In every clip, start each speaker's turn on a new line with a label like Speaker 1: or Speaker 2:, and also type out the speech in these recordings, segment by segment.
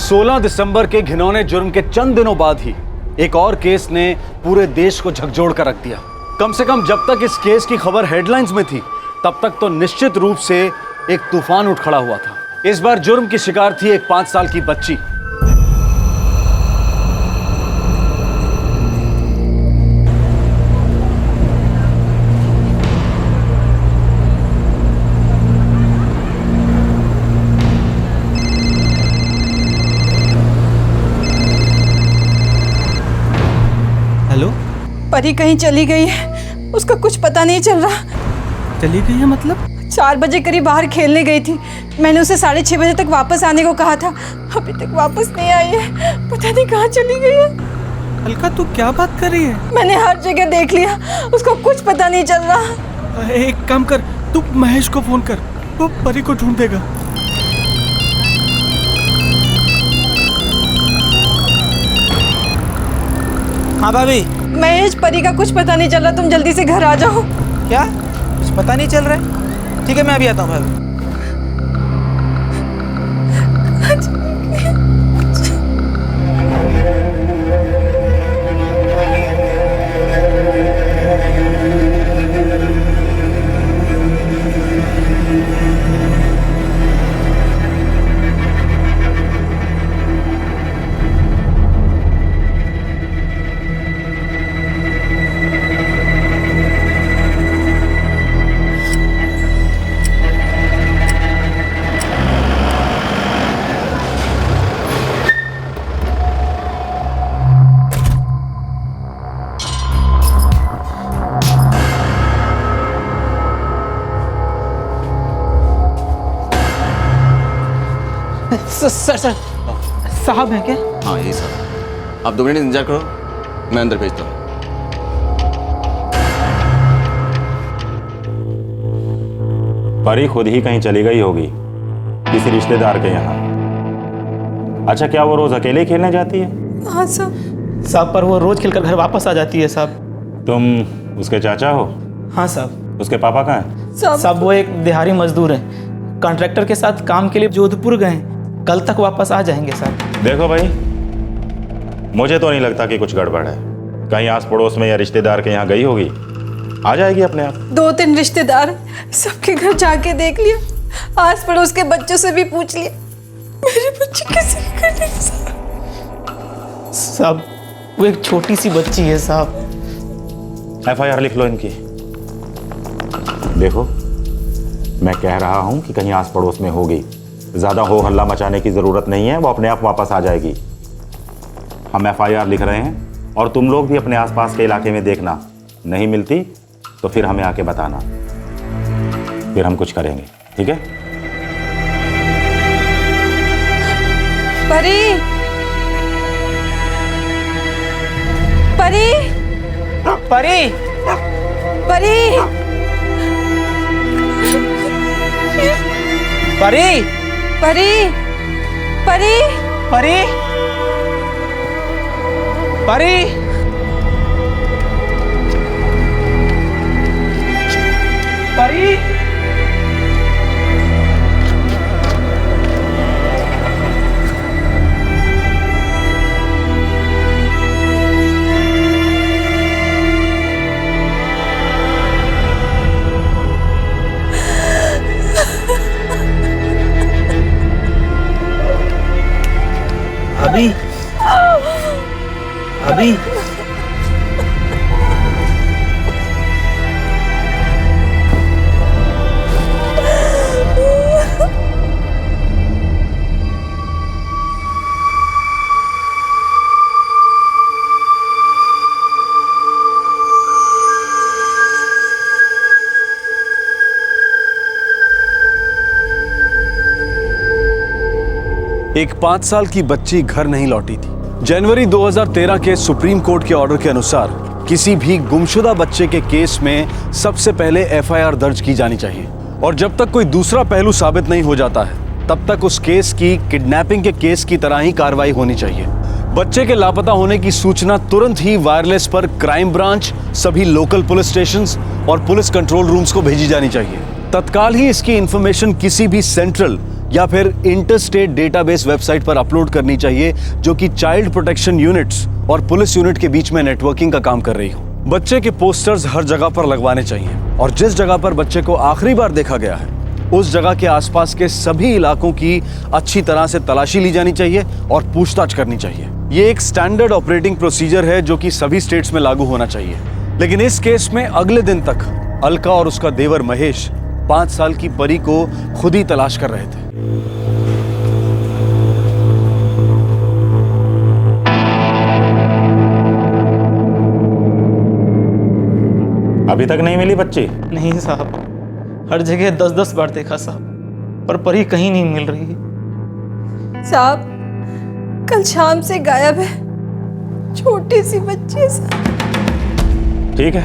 Speaker 1: 16 दिसंबर के घिनौने जुर्म के चंद दिनों बाद ही एक और केस ने पूरे देश को झकझोर कर रख दिया। कम से कम जब तक इस केस की खबर हेडलाइंस में थी, तब तक तो निश्चित रूप से एक तूफान उठ खड़ा हुआ था। इस बार जुर्म की शिकार थी एक 5 साल की बच्ची।
Speaker 2: हेलो,
Speaker 3: परी कहीं चली गई है, उसका कुछ पता नहीं चल रहा।
Speaker 2: चली गई है मतलब?
Speaker 3: 4 बजे करीब बाहर खेलने गई थी। मैंने उसे 6:30 बजे तक वापस आने को कहा था, अभी तक वापस नहीं आई है। पता नहीं कहाँ चली गई है।
Speaker 2: अलका, तू क्या बात कर रही है?
Speaker 3: मैंने हर जगह देख लिया, उसको कुछ पता नहीं चल रहा।
Speaker 2: एक काम कर, तू महेश को फोन कर, वो परी को ढूंढ देगा।
Speaker 4: हाँ भाभी।
Speaker 3: महेश, परी का कुछ पता नहीं चल रहा, तुम जल्दी से घर आ जाओ।
Speaker 4: क्या कुछ पता नहीं चल रहा है? ठीक है, मैं अभी आता हूँ भाभी। सर साहब हैं क्या?
Speaker 5: हाँ यही साहब। आप 2 मिनट इंतजार करो, मैं अंदर भेजता हूँ।
Speaker 6: परी खुद ही कहीं चली गई होगी, किसी रिश्तेदार के यहाँ। अच्छा, क्या वो रोज अकेले खेलने जाती है?
Speaker 3: हाँ साहब।
Speaker 4: साहब, पर वो रोज खेलकर घर वापस आ जाती है साहब।
Speaker 6: तुम उसके चाचा हो?
Speaker 4: हाँ साहब।
Speaker 6: उसके पापा कहाँ हैं?
Speaker 4: साहब, वो एक दिहाड़ी मजदूर हैं, कॉन्ट्रैक्टर के साथ काम के लिए जोधपुर गए, कल तक वापस आ जाएंगे साहब।
Speaker 6: देखो भाई, मुझे तो नहीं लगता कि कुछ गड़बड़ है। कहीं आस पड़ोस में या रिश्तेदार के यहाँ गई होगी, आ जाएगी अपने आप।
Speaker 3: 2-3 रिश्तेदार, सबके घर जाके देख लिया, आस पड़ोस के बच्चों से भी पूछ लिया, मेरे बच्चे किसी के घर नहीं।
Speaker 4: साहब, वो एक छोटी सी बच्ची है साहब।
Speaker 6: FIR लिख लो इनकी। देखो, मैं कह रहा हूं कि कहीं आस पड़ोस में होगी, ज्यादा हो हल्ला मचाने की जरूरत नहीं है, वो अपने आप वापस आ जाएगी। हम FIR लिख रहे हैं और तुम लोग भी अपने आसपास के इलाके में देखना, नहीं मिलती तो फिर हमें आके बताना, फिर हम कुछ करेंगे, ठीक है?
Speaker 3: परी, परी,
Speaker 4: परी,
Speaker 3: परी,
Speaker 4: परी,
Speaker 3: परी, परी,
Speaker 4: परी, परी, परी। अभी अभी
Speaker 1: एक 5 साल की बच्ची घर नहीं लौटी थी। जनवरी 2013 के सुप्रीम कोर्ट के ऑर्डर के अनुसार किसी भी गुमशुदा बच्चे के केस में सबसे पहले FIR दर्ज की जानी चाहिए, और जब तक कोई दूसरा पहलू साबित नहीं हो जाता है, तब तक उस केस की किडनैपिंग के केस की तरह ही कार्रवाई होनी चाहिए। बच्चे के लापता होने की सूचना तुरंत ही वायरलेस पर क्राइम ब्रांच, सभी लोकल पुलिस स्टेशंस और पुलिस कंट्रोल रूम्स को भेजी जानी चाहिए। तत्काल ही इसकी इंफॉर्मेशन किसी भी सेंट्रल या फिर इंटरस्टेट डेटाबेस वेबसाइट पर अपलोड करनी चाहिए, जो कि चाइल्ड प्रोटेक्शन यूनिट्स और पुलिस यूनिट के बीच में नेटवर्किंग का काम कर रही हो। बच्चे के पोस्टर्स हर जगह पर लगवाने चाहिए और जिस जगह पर बच्चे को आखिरी बार देखा गया है उस जगह के आसपास के सभी इलाकों की अच्छी तरह से तलाशी ली जानी चाहिए और पूछताछ करनी चाहिए। ये एक स्टैंडर्ड ऑपरेटिंग प्रोसीजर है जो कि सभी स्टेट्स में लागू होना चाहिए। लेकिन इस केस में अगले दिन तक अलका और उसका देवर महेश 5 साल की परी को खुद ही तलाश कर रहे थे।
Speaker 6: अभी तक नहीं मिली बच्ची?
Speaker 4: नहीं साहब, हर जगह 10-10 बार देखा साहब, पर परी कहीं नहीं मिल रही है।
Speaker 3: साहब, कल शाम से गायब है, छोटी सी बच्ची है साहब।
Speaker 6: ठीक है,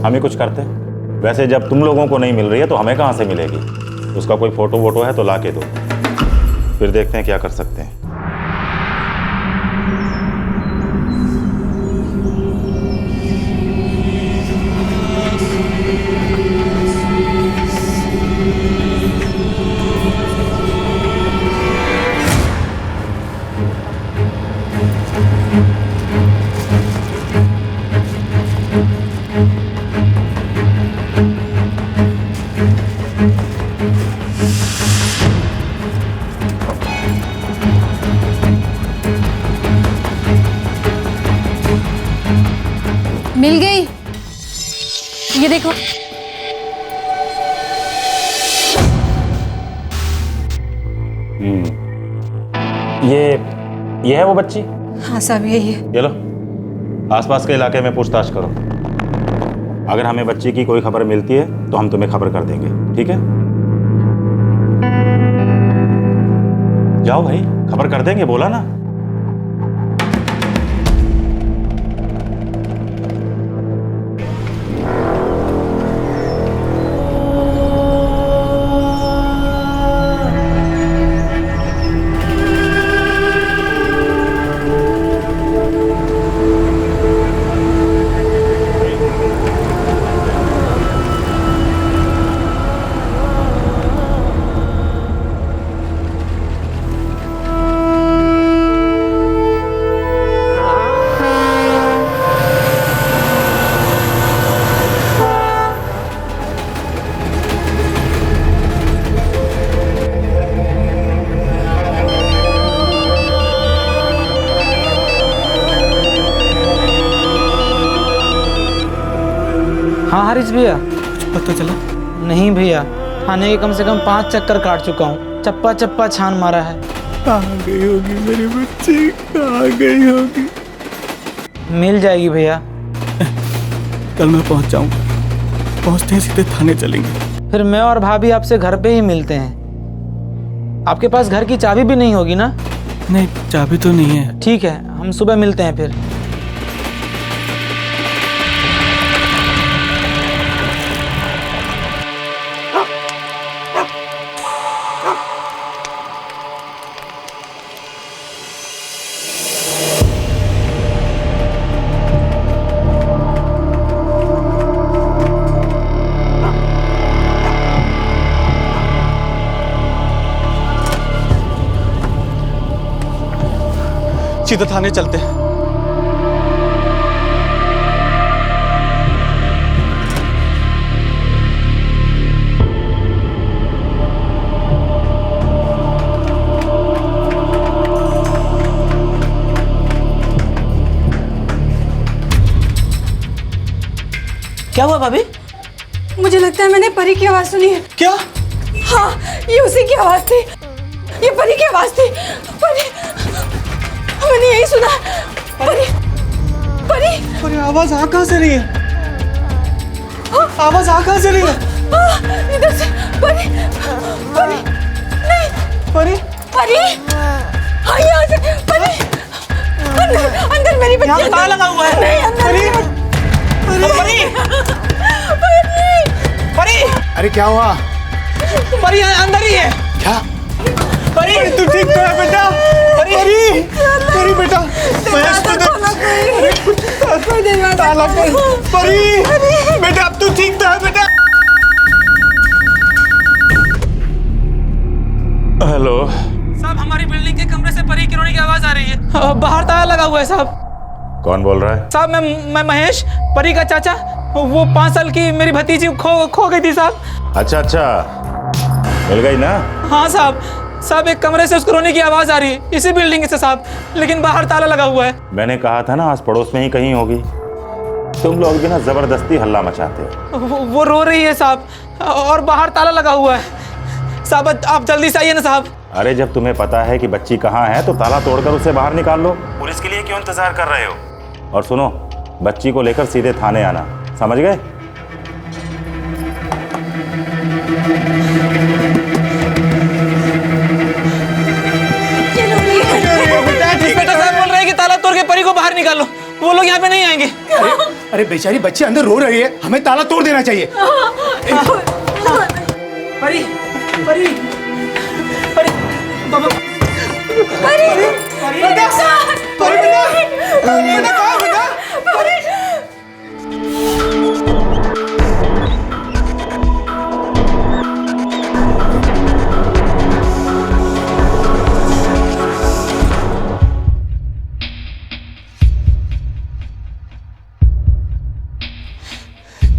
Speaker 6: हम ही कुछ करते हैं। वैसे जब तुम लोगों को नहीं मिल रही है तो हमें कहाँ से मिलेगी? उसका कोई फोटो वोटो है तो ला के दो, फिर देखते हैं क्या कर सकते हैं।
Speaker 3: मिल गई, ये देखो।
Speaker 6: ये है वो बच्ची?
Speaker 3: हाँ साहब, यही है।
Speaker 6: ये लो, आसपास के इलाके में पूछताछ करो। अगर हमें बच्ची की कोई खबर मिलती है तो हम तुम्हें खबर कर देंगे, ठीक है? जाओ भाई, खबर कर देंगे, बोला ना।
Speaker 4: हाँ हारिस भैया।
Speaker 2: पता चला?
Speaker 4: नहीं भैया, थाने के कम से कम 5 चक्कर काट चुका हूँ, चप्पा चप्पा छान मारा है।
Speaker 2: कहाँ गई होगी मेरी बच्ची, कहाँ गई होगी?
Speaker 4: मिल जाएगी भैया।
Speaker 2: कल मैं पहुँच जाऊँगा, पहुँचते ही सीधे थाने चलेंगे।
Speaker 4: फिर मैं और भाभी आपसे घर पे ही मिलते हैं। आपके पास घर की चाबी भी नहीं होगी ना?
Speaker 2: नहीं, चाबी तो नहीं है।
Speaker 4: ठीक है, हम सुबह मिलते हैं फिर।
Speaker 2: सीधे थाने चलते हैं।
Speaker 4: क्या हुआ भाभी?
Speaker 3: मुझे लगता है मैंने परी की आवाज सुनी है।
Speaker 2: क्या?
Speaker 3: हाँ, ये उसी की आवाज थी, ये परी की आवाज थी। परी, मैंने यही सुना। परी, परी,
Speaker 2: अरे आवाज आ कहाँ से रही है? आवाज आ कहाँ से रही है?
Speaker 3: इधर से। परी, परी, नहीं,
Speaker 2: परी,
Speaker 3: परी, हाँ यहाँ से। परी, अंदर, अंदर मेरी बच्ची।
Speaker 4: यहाँ ताला लगा हुआ है।
Speaker 3: नहीं, अंदर मेरी बच्ची।
Speaker 4: परी, परी,
Speaker 7: अरे क्या हुआ?
Speaker 4: परी अंदर ही है।
Speaker 7: क्या?
Speaker 4: परी,
Speaker 2: तू ठीक तो है बेटा? परी, परी बेटा, महेश को दे ताला कर। परी बेटा, अब तू ठीक तो है बेटा?
Speaker 6: हेलो।
Speaker 4: साहब हमारी बिल्डिंग के कमरे से परी की रोने की आवाज आ रही है। बाहर ताला लगा हुआ है साहब।
Speaker 6: कौन बोल रहा है?
Speaker 4: साहब मैं महेश, परी का चाचा। वो 5 साल की मेरी भतीजी खो गई थी साहब।
Speaker 6: अच्छा, मिल गई ना?
Speaker 4: हाँ साहब एक कमरे से उसको रोने की आवाज आ रही है, इसी बिल्डिंग से साहब, लेकिन बाहर ताला लगा हुआ है।
Speaker 6: मैंने कहा था ना आस पड़ोस में ही कहीं होगी। तुम लोग भी ना जबरदस्ती हल्ला मचाते हो।
Speaker 4: वो रो रही है साहब, और बाहर ताला लगा हुआ है साहब। आप जल्दी से आइए ना साहब।
Speaker 6: अरे जब तुम्हें पता है कि बच्ची कहाँ है तो ताला तोड़कर उसे बाहर निकाल लो। पुलिस के लिए क्यों इंतजार कर रहे हो? और सुनो, बच्ची को लेकर सीधे थाने आना, समझ गए?
Speaker 4: इंस्पेक्टर साहब बोल रहे हैं कि ताला तोड़ के परी को बाहर निकालो, वो लोग यहाँ पे नहीं आएंगे।
Speaker 2: अरे बेचारी बच्ची अंदर रो रही है, हमें ताला तोड़ देना चाहिए।
Speaker 4: परी परी परी बाबा
Speaker 3: परी बेटा कहाँ बेटा?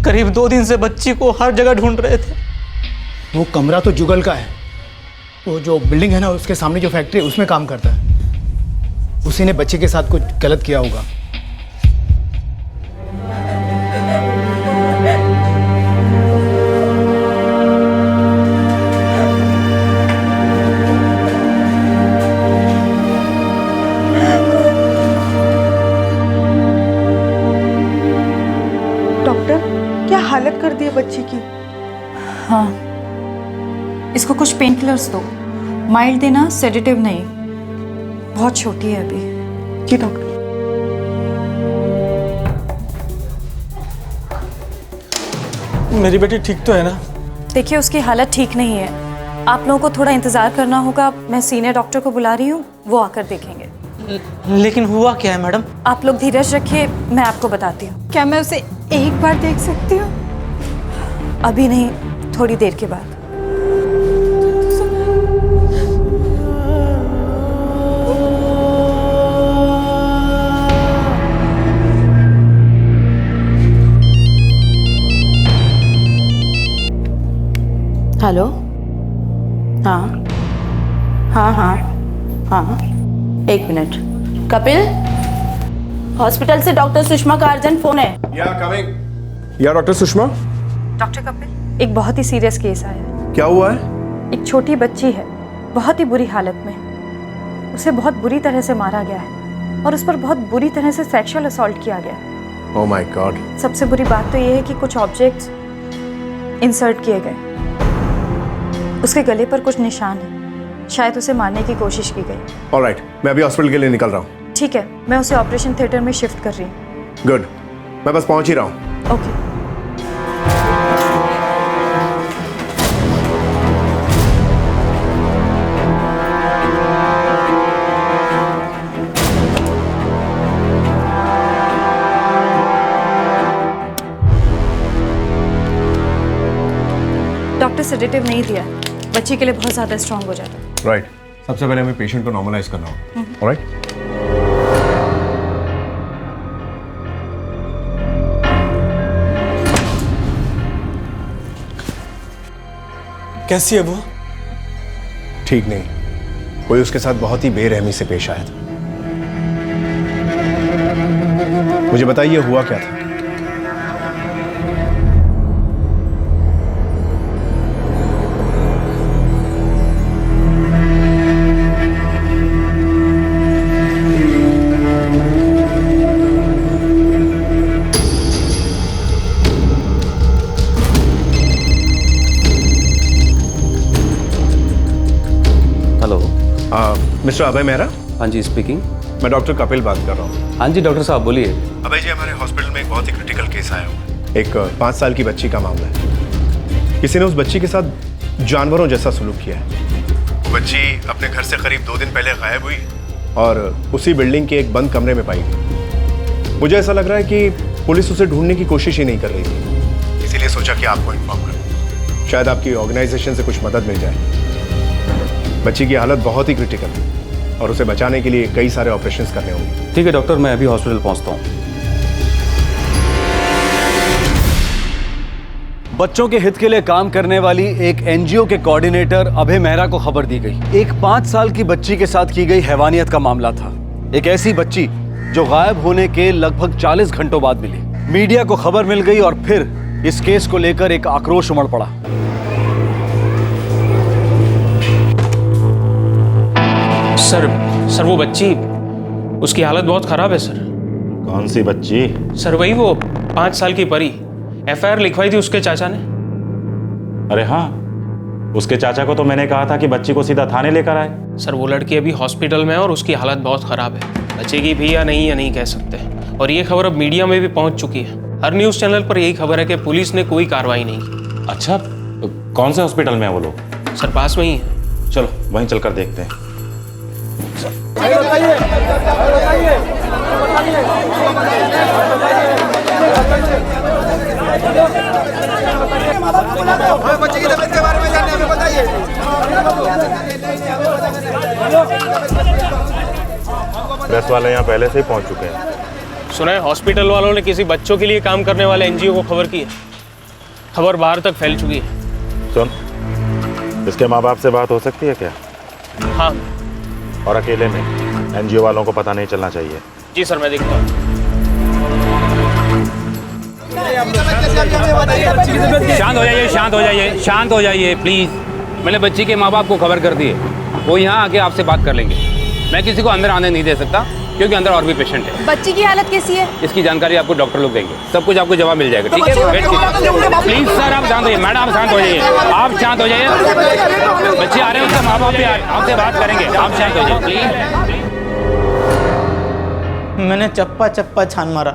Speaker 4: करीब 2 दिन से बच्ची को हर जगह ढूंढ रहे थे।
Speaker 2: वो कमरा तो जुगल का है, वो जो बिल्डिंग है ना उसके सामने जो फैक्ट्री है उसमें काम करता है। उसी ने बच्चे के साथ कुछ गलत किया होगा।
Speaker 3: डॉक्टर, क्या हालत कर दी है बच्ची की?
Speaker 7: हाँ, इसको कुछ पेन किलर्स दो, माइल्ड देना, सेडेटिव नहीं, बहुत छोटी है अभी।
Speaker 3: जी डॉक्टर।
Speaker 4: मेरी बेटी ठीक तो है ना?
Speaker 7: देखिए उसकी हालत ठीक नहीं है, आप लोगों को थोड़ा इंतज़ार करना होगा। मैं सीनियर डॉक्टर को बुला रही हूँ, वो आकर देखेंगे।
Speaker 4: लेकिन हुआ क्या है मैडम?
Speaker 7: आप लोग धीरज रखिए, मैं आपको बताती हूँ।
Speaker 3: क्या मैं उसे एक बार देख सकती हूँ?
Speaker 7: अभी नहीं, थोड़ी देर के बाद। हेलो, हाँ हाँ हाँ हाँ, 1 मिनट। कपिल, हॉस्पिटल से डॉक्टर सुषमा का अर्जेंट फोन है।
Speaker 8: या डॉक्टर सुषमा,
Speaker 7: डॉक्टर कपिल, एक बहुत ही सीरियस केस आया है।
Speaker 8: क्या हुआ है?
Speaker 7: एक छोटी बच्ची है, बहुत ही बुरी हालत में। उसे बहुत बुरी तरह से मारा गया है और उस पर बहुत बुरी तरह से सेक्सुअल असॉल्ट किया गया है।
Speaker 8: Oh my God.
Speaker 7: सबसे बुरी बात तो ये है कि कुछ ऑब्जेक्ट्स इंसर्ट किए गए। उसके गले पर कुछ निशान है, शायद उसे मारने की कोशिश की गई।
Speaker 8: ऑलराइट, मैं अभी हॉस्पिटल के लिए निकल रहा हूँ।
Speaker 7: ठीक है, मैं उसे ऑपरेशन थिएटर में शिफ्ट कर रही हूँ।
Speaker 8: गुड, मैं बस पहुँच ही रहा हूँ।
Speaker 7: ओके। डॉक्टर सेडेटिव नहीं दिया, बच्ची के लिए बहुत ज़्यादा स्ट्रांग हो जाता है।
Speaker 8: राइट, सबसे पहले हमें पेशेंट को नॉर्मलाइज करना होगा। ऑलराइट।
Speaker 2: कैसी है वो?
Speaker 8: ठीक नहीं, कोई उसके साथ बहुत ही बेरहमी से पेश आया था। मुझे बताइए हुआ क्या था?
Speaker 1: हेलो।
Speaker 8: मिस्टर अभय मेहरा?
Speaker 1: हाँ जी, स्पीकिंग।
Speaker 8: मैं डॉक्टर कपिल बात कर रहा हूँ।
Speaker 1: हाँ जी डॉक्टर साहब बोलिए।
Speaker 8: अभय जी, हमारे हॉस्पिटल में एक बहुत ही क्रिटिकल केस आया हुआ है। एक 5 साल की बच्ची का मामला है। किसी ने उस बच्ची के साथ जानवरों जैसा सलूक किया है। वो बच्ची अपने घर से करीब 2 दिन पहले गायब हुई और उसी बिल्डिंग के एक बंद कमरे में पाई गई। मुझे ऐसा लग रहा है कि पुलिस उसे ढूंढने की कोशिश ही नहीं कर रही थी, इसीलिए सोचा कि आपको इन्फॉर्म करूं। शायद आपकी ऑर्गेनाइजेशन से कुछ मदद मिल जाए। बच्ची की हालत बहुत ही क्रिटिकल है और उसे बचाने के लिए कई सारे ऑपरेशंस करने होंगे।
Speaker 9: ठीक है डॉक्टर, मैं अभी हॉस्पिटल पहुंचता हूँ।
Speaker 1: बच्चों के हित के लिए काम करने वाली एक एनजीओ के कोऑर्डिनेटर अभय मेहरा को खबर दी गई। एक 5 साल की बच्ची के साथ की गई हैवानियत का मामला था। एक ऐसी बच्ची जो गायब होने के लगभग 40 घंटों बाद मिली। मीडिया को खबर मिल गई और फिर इस केस को लेकर एक आक्रोश उमड़ पड़ा।
Speaker 10: सर वो बच्ची, उसकी हालत बहुत खराब है सर।
Speaker 6: कौन सी बच्ची?
Speaker 10: सर वही वो 5 साल की परी। एफआईआर लिखवाई थी उसके चाचा ने।
Speaker 6: अरे हाँ, उसके चाचा को तो मैंने कहा था कि बच्ची को सीधा थाने लेकर आए।
Speaker 10: सर वो लड़की अभी हॉस्पिटल में है और उसकी हालत बहुत खराब है। बचेगी भी या नहीं कह सकते। और ये खबर अब मीडिया में भी पहुंच चुकी है। हर न्यूज़ चैनल पर यही खबर है कि पुलिस ने कोई कार्रवाई नहीं की।
Speaker 6: अच्छा, कौन से हॉस्पिटल में है वो लोग?
Speaker 10: सर पास में ही है।
Speaker 6: चलो वहीं चलकर देखते हैं।
Speaker 2: बच्चे की तबीयत के बारे में जानने हमें बताइए।
Speaker 6: प्रेस वाले यहाँ पहले से ही पहुँच चुके हैं।
Speaker 10: सुना है हॉस्पिटल वालों ने किसी बच्चों के लिए काम करने वाले एनजीओ को खबर की है। खबर बाहर तक फैल चुकी है।
Speaker 6: सुन, इसके माँ बाप से बात हो सकती है क्या?
Speaker 10: हाँ।
Speaker 6: और अकेले में? एनजीओ वालों को पता नहीं चलना चाहिए।
Speaker 10: जी सर, मैं देखता हूँ।
Speaker 9: शांत हो जाइए प्लीज। मैंने बच्ची के माँ बाप को खबर कर दी है, वो यहाँ आके आपसे बात कर लेंगे। मैं किसी को अंदर आने नहीं दे सकता क्योंकि अंदर और भी पेशेंट है।
Speaker 3: बच्ची की हालत कैसी है?
Speaker 9: इसकी जानकारी आपको डॉक्टर लोग देंगे। सब कुछ आपको जवाब मिल जाएगा। ठीक है, वेट कीजिए प्लीज। सर आप शांत होइए। मैडम आप शांत हो जाइए। आप शांत हो जाइए। बच्चे आ रहे हैं, उसके माँ बाप भी आपसे बात करेंगे। आप शांत हो जाइए प्लीज।
Speaker 4: मैंने चप्पा चप्पा छान मारा,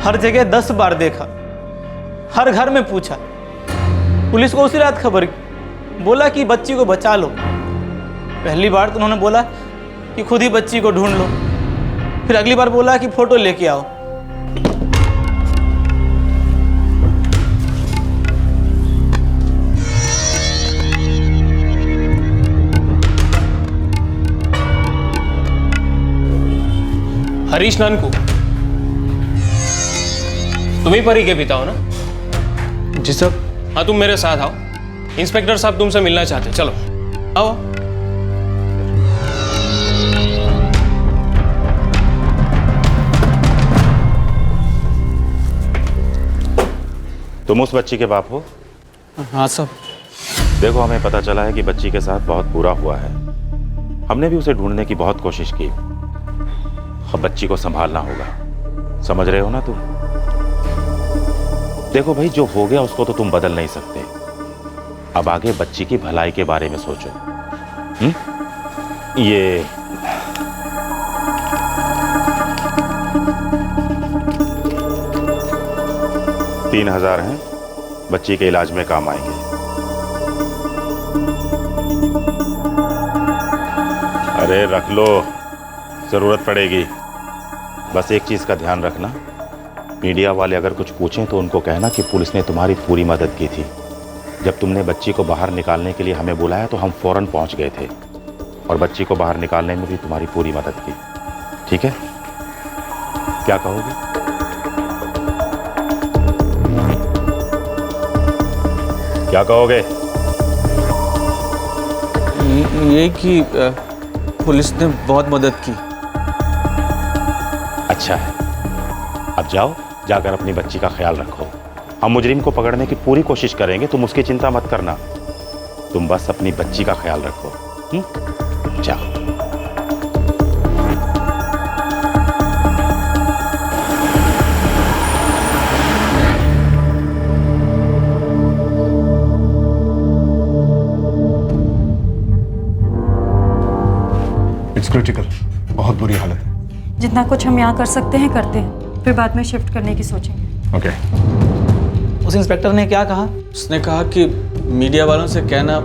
Speaker 4: हर जगह 10 बार देखा, हर घर में पूछा। पुलिस को उसी रात खबर की, बोला कि बच्ची को बचा लो। पहली बार तो उन्होंने बोला कि खुद ही बच्ची को ढूंढ लो, फिर अगली बार बोला कि फोटो लेके आओ।
Speaker 10: हरीश नानकू, तुम ही परी के पिता हो ना?
Speaker 9: जी सर।
Speaker 10: हाँ, तुम मेरे साथ आओ। इंस्पेक्टर साहब तुमसे मिलना चाहते हैं। चलो आओ।
Speaker 6: तुम उस बच्ची के बाप हो?
Speaker 9: हाँ सर।
Speaker 6: देखो, हमें पता चला है कि बच्ची के साथ बहुत बुरा हुआ है। हमने भी उसे ढूंढने की बहुत कोशिश की। अब बच्ची को संभालना होगा, समझ रहे हो ना तुम? देखो भाई, जो हो गया उसको तो तुम बदल नहीं सकते। अब आगे बच्ची की भलाई के बारे में सोचो। ये 3,000 हैं, बच्ची के इलाज में काम आएंगे। अरे रख लो, जरूरत पड़ेगी। बस एक चीज का ध्यान रखना, मीडिया वाले अगर कुछ पूछें तो उनको कहना कि पुलिस ने तुम्हारी पूरी मदद की थी। जब तुमने बच्ची को बाहर निकालने के लिए हमें बुलाया तो हम फौरन पहुंच गए थे और बच्ची को बाहर निकालने में भी तुम्हारी पूरी मदद की। ठीक है? क्या कहोगे? क्या कहोगे?
Speaker 9: ये कि पुलिस ने बहुत मदद की।
Speaker 6: अच्छा है, अब जाओ, जाकर अपनी बच्ची का ख्याल रखो। हम मुजरिम को पकड़ने की पूरी कोशिश करेंगे, तुम उसकी चिंता मत करना। तुम बस अपनी बच्ची का ख्याल रखो। जाओ।
Speaker 8: इट्स क्रिटिकल, बहुत बुरी हालत है।
Speaker 7: जितना कुछ हम यहाँ कर सकते हैं करते हैं, फिर बाद में शिफ्ट करने की सोचेंगे।
Speaker 8: ओके।
Speaker 4: उस इंस्पेक्टर ने क्या कहा?
Speaker 9: उसने कहा कि मीडिया वालों से कहना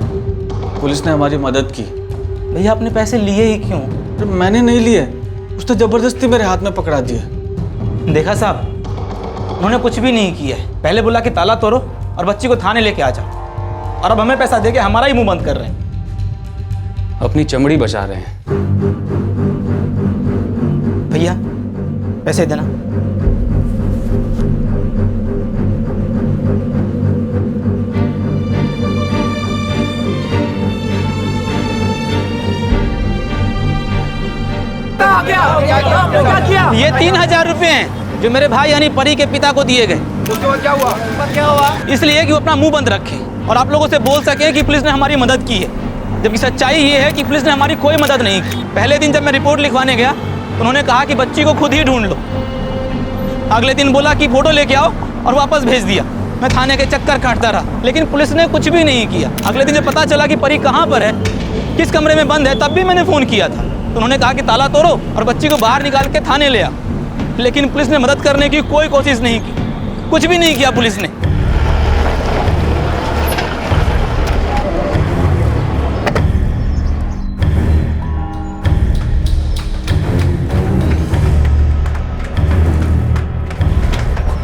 Speaker 9: पुलिस ने हमारी मदद की।
Speaker 4: भैया आपने पैसे लिए ही क्यों?
Speaker 9: मैंने नहीं लिए, उसने जबरदस्ती मेरे हाथ में पकड़ा दिया।
Speaker 4: देखा साहब, उन्होंने कुछ भी नहीं किया है। पहले बोला कि ताला तोड़ो और बच्ची को थाने लेके आ जाओ, और अब हमें पैसा देके हमारा ही मुंह बंद कर रहे हैं।
Speaker 11: अपनी चमड़ी बचा रहे हैं।
Speaker 4: भैया पैसे देना। ये 3,000 रुपए हैं जो मेरे भाई यानी परी के पिता को दिए गए। क्या हुआ? इसलिए कि वो अपना मुंह बंद रखे और आप लोगों से बोल सके कि पुलिस ने हमारी मदद की है, जबकि सच्चाई ये है कि पुलिस ने हमारी कोई मदद नहीं की। पहले दिन जब मैं रिपोर्ट लिखवाने गया तो उन्होंने कहा कि बच्ची को खुद ही ढूंढ लो। अगले दिन बोला कि फोटो लेके आओ और वापस भेज दिया। मैं थाने के चक्कर काटता रहा, लेकिन पुलिस ने कुछ भी नहीं किया। अगले दिन जब पता चला कि परी कहाँ पर है, किस कमरे में बंद है, तब भी मैंने फ़ोन किया था। तो उन्होंने कहा कि ताला तोड़ो और बच्ची को बाहर निकाल के थाने ले आओ, लेकिन पुलिस ने मदद करने की कोई कोशिश नहीं की, कुछ भी नहीं किया पुलिस ने।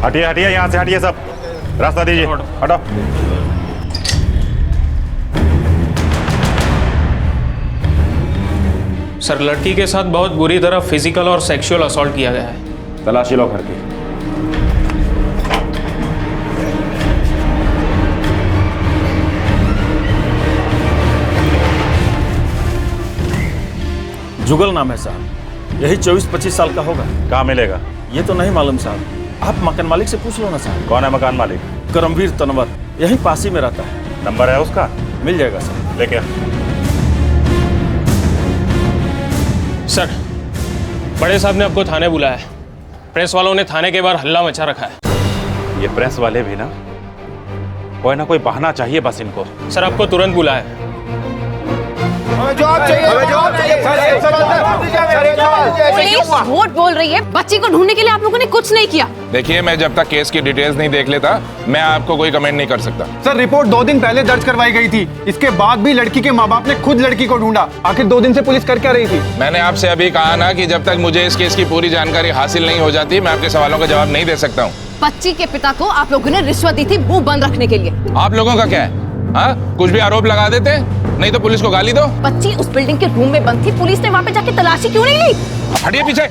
Speaker 6: हटिए हटिए, यहाँ से हटिए, सब रास्ता दीजिए, हटो।
Speaker 10: सर, लड़की के साथ बहुत बुरी तरह फिजिकल और सेक्सुअल असॉल्ट किया गया है।
Speaker 6: तलाशी लो घर की।
Speaker 12: जुगल नाम है साहब, यही 24-25 साल का होगा।
Speaker 6: कहाँ मिलेगा?
Speaker 12: ये तो नहीं मालूम साहब, आप मकान मालिक से पूछ लो ना साहब।
Speaker 6: कौन है मकान मालिक?
Speaker 12: करमवीर तनवर, यही पास ही में रहता है।
Speaker 6: नंबर है उसका?
Speaker 12: मिल जाएगा सर।
Speaker 6: लेके
Speaker 10: सर, बड़े साहब ने आपको थाने बुलाया है। प्रेस वालों ने थाने के बाहर हल्ला मचा रखा है।
Speaker 6: ये प्रेस वाले भी ना कोई बहाना चाहिए बस इनको।
Speaker 10: सर, आपको तुरंत बुलाया है।
Speaker 3: पुलिस झूठ बोल रही है। बच्ची को ढूंढने के लिए आप लोगों ने कुछ नहीं किया।
Speaker 13: देखिए, मैं जब तक केस की डिटेल्स नहीं देख लेता मैं आपको कोई कमेंट नहीं कर सकता।
Speaker 2: सर, रिपोर्ट 2 दिन पहले दर्ज करवाई गई थी। इसके बाद भी लड़की के माँ बाप ने खुद लड़की को ढूंढा। आखिर 2 दिन से पुलिस कर क्या रही थी?
Speaker 13: मैंने आपसे अभी कहा ना कि जब तक मुझे इस केस की पूरी जानकारी हासिल नहीं हो जाती मैं आपके सवालों का जवाब नहीं दे सकता हूँ।
Speaker 3: बच्ची के पिता को आप लोगों ने रिश्वत दी थी मुंह बंद रखने के लिए।
Speaker 13: आप लोगों का क्या है? हाँ, कुछ भी आरोप लगा देते, नहीं तो पुलिस को गाली दो।
Speaker 3: बच्ची उस बिल्डिंग के रूम में बंद थी, पुलिस ने वहाँ पे जाके तलाशी क्यों नहीं ली?
Speaker 13: हटिए पीछे।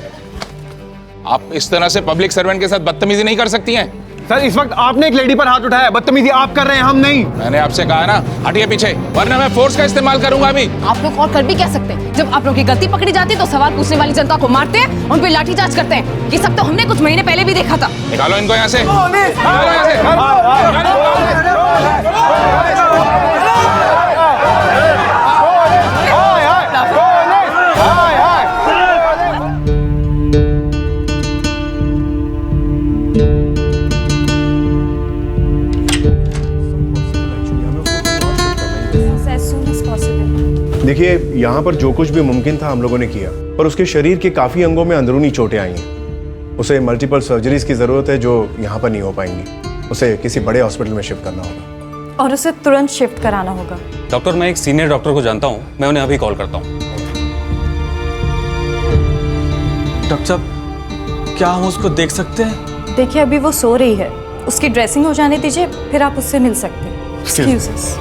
Speaker 13: आप इस तरह से पब्लिक सर्वेंट के साथ बदतमीजी नहीं कर सकती हैं।
Speaker 2: सर, इस वक्त आपने एक लेडी पर हाथ उठाया, बदतमीजी आप कर रहे हैं, हम नहीं।
Speaker 13: मैंने आपसे कहा ना, हटिए पीछे, वरना मैं फोर्स का इस्तेमाल करूंगा अभी।
Speaker 3: आप लोग और कर भी क्या सकते हैं? जब आप लोगों की गलती पकड़ी जाती है तो सवाल पूछने वाली जनता को मारते हैं, उन पे लाठीचार्ज करते हैं। ये सब तो हमने कुछ महीने पहले भी देखा था।
Speaker 13: निकालो इनको यहाँ से।
Speaker 8: देखिए, यहाँ पर जो कुछ भी मुमकिन था हम लोगों ने किया, पर उसके शरीर के काफी अंगों में अंदरूनी चोटें आई हैं। उसे मल्टीपल सर्जरीज की जरूरत है जो यहाँ पर नहीं हो पाएंगी। उसे किसी बड़े हॉस्पिटल में शिफ्ट करना होगा
Speaker 7: और उसे तुरंत शिफ्ट कराना होगा।
Speaker 11: डॉक्टर, मैं एक सीनियर डॉक्टर को जानता हूँ, मैं उन्हें अभी कॉल करता हूँ।
Speaker 12: डॉक्टर साहब, क्या हम उसको देख सकते हैं?
Speaker 7: देखिए, अभी वो सो रही है, उसकी ड्रेसिंग हो जाने दीजिए, फिर आप उससे मिल सकते हैं। एक्सक्यूजेस।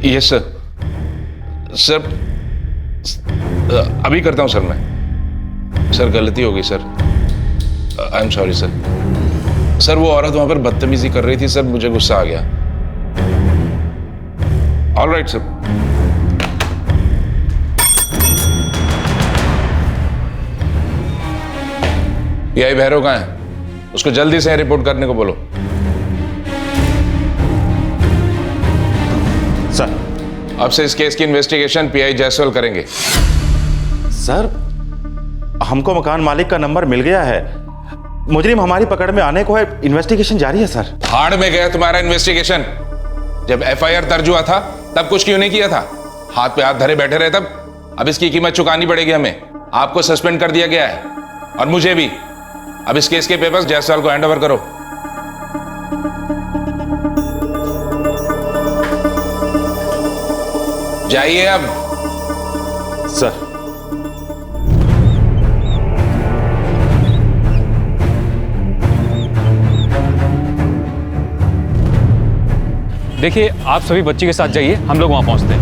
Speaker 13: Yes sir. सर, अभी करता हूँ सर। मैं सर, गलती हो गई sir, I am sorry sir. Sir, वो औरत वहां पर बदतमीजी कर रही थी सर, मुझे गुस्सा आ गया। All right sir. Pi Bhairav कहाँ है? उसको जल्दी से रिपोर्ट करने को बोलो।
Speaker 6: सर,
Speaker 13: अब से इस केस की इन्वेस्टिगेशन पीआई जायसवाल करेंगे।
Speaker 6: सर, हमको मकान मालिक का नंबर मिल गया है, मुजरिम हमारी पकड़ में आने को है, इन्वेस्टिगेशन जारी है सर।
Speaker 13: हाड़ में गया तुम्हारा इन्वेस्टिगेशन। जब एफआईआर दर्ज हुआ था तब कुछ क्यों नहीं किया था? हाथ पे हाथ धरे बैठे रहे तब। अब इसकी कीमत चुकानी पड़ेगी हमें। आपको सस्पेंड कर दिया गया है और मुझे भी। अब इस केस के पेपर्स जायसवाल को हैंडओवर करो। जाइए अब।
Speaker 6: सर,
Speaker 11: देखिए आप सभी बच्ची के साथ जाइए, हम लोग वहां पहुंचते हैं।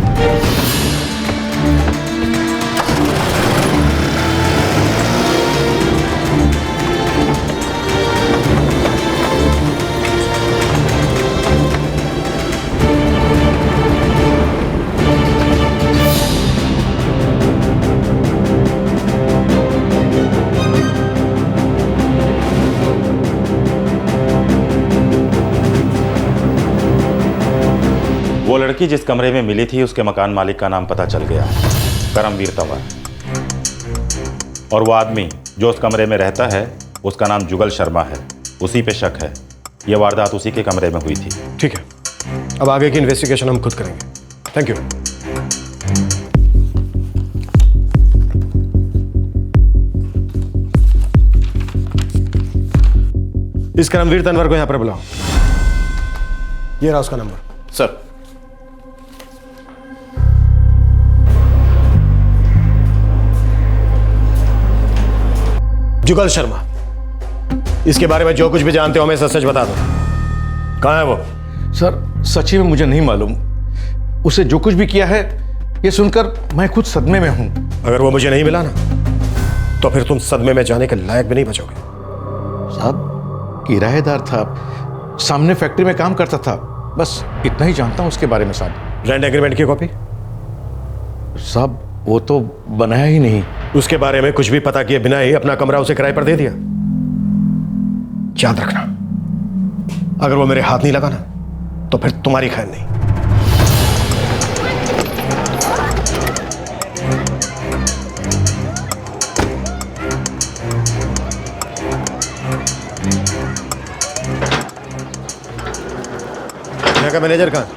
Speaker 6: वो लड़की जिस कमरे में मिली थी उसके मकान मालिक का नाम पता चल गया, करमवीर तंवर। और वो आदमी जो उस कमरे में रहता है उसका नाम जुगल शर्मा है, उसी पे शक है। ये वारदात उसी के कमरे में हुई थी।
Speaker 8: ठीक है, अब आगे की इन्वेस्टिगेशन हम खुद करेंगे। Thank you. इस करमवीर तंवर को यहां पर बुलाओ। ये रहा उसका नंबर।
Speaker 5: सर,
Speaker 8: जुगल शर्मा, इसके बारे में जो कुछ भी जानते हो हमें सच सच बता दो। कहाँ है वो?
Speaker 14: सर सच्ची में मुझे नहीं मालूम। उसे जो कुछ भी किया है ये सुनकर मैं खुद सदमे में हूं।
Speaker 8: अगर वो मुझे नहीं मिला ना तो फिर तुम सदमे में जाने के लायक भी नहीं बचोगे।
Speaker 14: साहब किराएदार था, सामने फैक्ट्री में काम करता था, बस इतना ही जानता हूं उसके बारे में साहब।
Speaker 8: रेंट एग्रीमेंट की कॉपी?
Speaker 14: साहब वो तो बनाया ही नहीं।
Speaker 8: उसके बारे में कुछ भी पता किए बिना ही अपना कमरा उसे किराए पर दे दिया। याद रखना, अगर वो मेरे हाथ नहीं लगा ना तो फिर तुम्हारी खैर नहीं। यहाँ का मैनेजर कहाँ?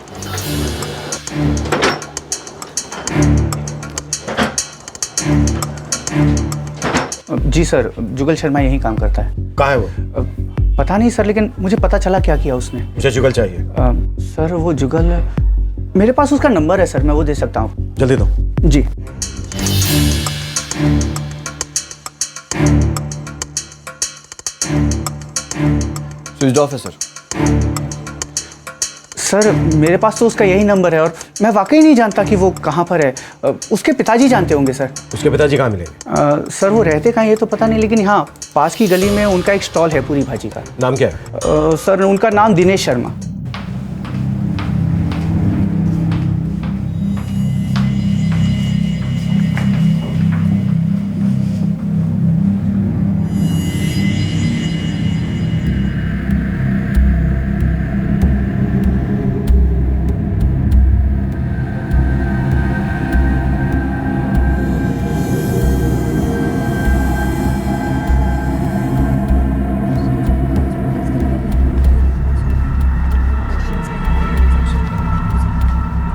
Speaker 2: जी सर, जुगल शर्मा यहीं काम करता है।
Speaker 8: कहाँ है वो?
Speaker 2: पता नहीं सर, लेकिन मुझे पता चला क्या किया उसने।
Speaker 8: मुझे जुगल चाहिए।
Speaker 2: सर वो जुगल, मेरे पास उसका नंबर है सर, मैं वो दे सकता हूँ।
Speaker 8: जल्दी दो।
Speaker 2: जी
Speaker 14: स्विच ऑफ है सर।
Speaker 2: सर मेरे पास तो उसका यही नंबर है और मैं वाकई नहीं जानता कि वो कहाँ पर है। उसके पिताजी जानते होंगे सर।
Speaker 8: उसके पिताजी कहाँ मिलेंगे?
Speaker 2: सर वो रहते कहाँ ये तो पता नहीं, लेकिन हाँ पास की गली में उनका एक स्टॉल है पूरी भाजी का।
Speaker 8: नाम क्या है?
Speaker 2: सर उनका नाम दिनेश शर्मा।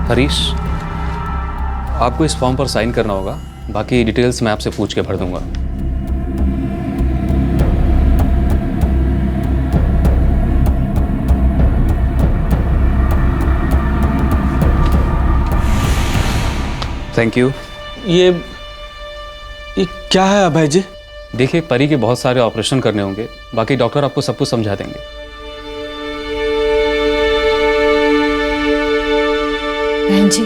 Speaker 11: हरीश, आपको इस फॉर्म पर साइन करना होगा, बाकी डिटेल्स मैं आपसे पूछ के भर दूंगा। Thank you.
Speaker 12: ये क्या है अभय जी?
Speaker 11: देखिए परी के बहुत सारे ऑपरेशन करने होंगे, बाकी डॉक्टर आपको सब कुछ समझा देंगे।
Speaker 3: बहन जी,